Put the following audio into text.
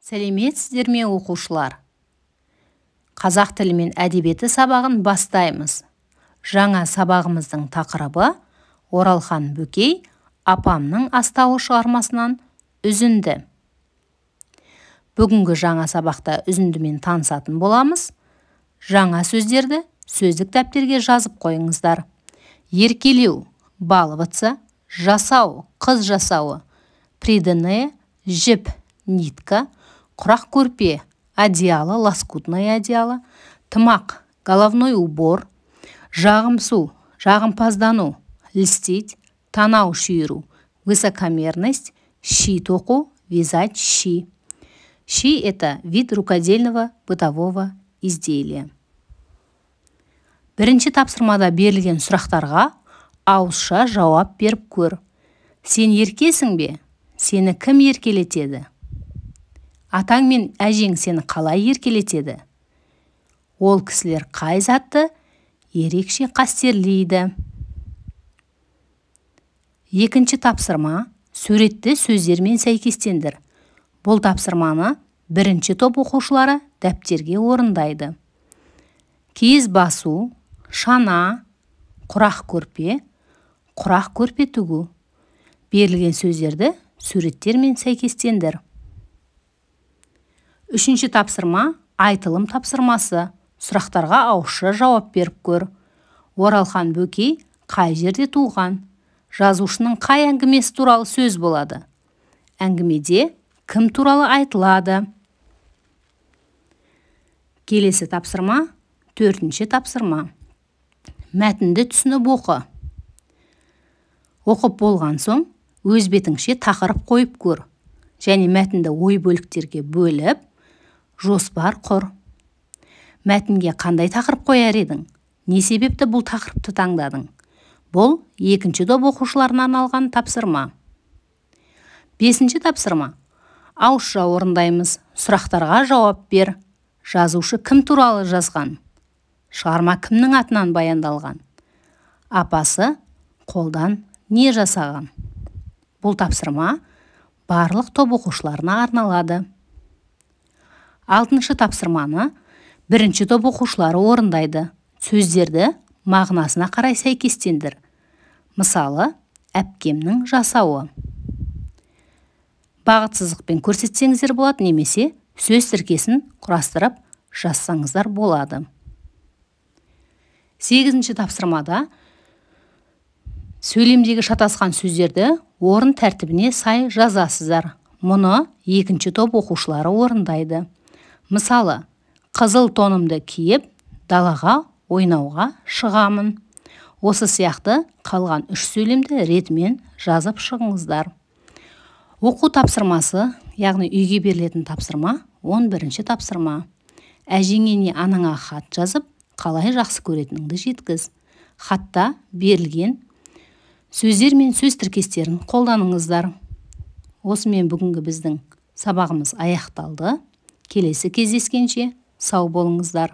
Сәлеметсіздер ме оқушылар? Қазақ тілі мен әдебиеті сабағын бастаймыз. Жаңа сабағымыздың тақырыбы Оралхан Бөкей апамның астауы шығармасынан үзінді. Бүгінгі жаңа сабақта үзіндімен танысатын боламыз. Жаңа сөздерді сөздік дәптерге жазып қойыңыздар. Еркелеу, баловаться, жасау, қыз жасауы, приданное, жіп, нитка, құрақ көрпе, одеяло, лоскутное одеяло, тымақ, головной убор, жағымсу, жағымпаздану, льстить, танау шүйіру, высокомерность, щи тоқу, вязать щи. Щи – это вид рукодельного бытового изделия. Бірінші тапсырмада берілген сұрақтарға ауызша жауап беріп көр. Сен еркесің бе? Сені кім еркелетеді? Атаң мен әжең сені қалай еркелетеді? Ол кісілер қай затты ерекше қастерлейді? Екінші тапсырма суретті сөздермен сәйкестендір. Бұл тапсырманы бірінші топ оқушылары дәптерге орындайды. Киіз басу, шана, құрақ көрпе тігу. Берілген сөздерді суреттермен сәйкестендір. Үшінші тапсырма айтылым тапсырмасы. Сұрақтарға ауызша жауап беріп көр. Оралхан Бөкей қай жерде туған? Жазушының қай әңгімесі туралы сөз болады? Әңгімеде кім туралы айтылады? Келесі тапсырма, төртінші тапсырма. Мәтінді түсініп оқы. Оқып болған соң, өз бетіңше тақырып қойып көр. Және мәтінді ой бөліктерге бөліп, жоспар құр. Мәтінге қандай тақырып қояр едің? Не себепті бұл тақырыпты таңдадың? Бұл екінші топ оқушыларына арналған тапсырма. Бесінші тапсырма. Ауызша орындаймыз. Сұрақтарға жауап бер. Жазушы кім туралы жазған? Шығарма кімнің атынан баяндалған? Апасы қолдан не жасаған? Бұл тапсырма барлық топ оқушыларына арналады. Алтыншы тапсырманы бірінші топ оқушылары орындайды. Сөздерді мағынасына қарай сәйкестендір. Мысалы, әпкемнің жасауы. Бағыт сызықпен көрсетсеңіздер болады, немесе сөз тіркесін құрастырып жазсаңыздар болады. Сегізінші тапсырмада сөйлемдегі шатасқан сөздерді орын тәртібіне сай жазасыздар. Мұны екінші топ оқушылары орындайды. Мысалы, қызыл тонымды киіп, далаға ойнауға шығамын. Осы сияқты қалған үш сөйлемді ретімен жазып шығыңыздар. Оқу тапсырмасы, яғни үйге берілетін тапсырма, 11-ші тапсырма. Әжеңе не анаңа хат жазып, қалай жақсы көретініңді жеткіз. Хатта берілген сөздер мен сөз тіркестерін қолданыңыздар. Осымен бүгінгі біздің сабағымыз аяқталды. Келесі кездескенше сау болыңыздар.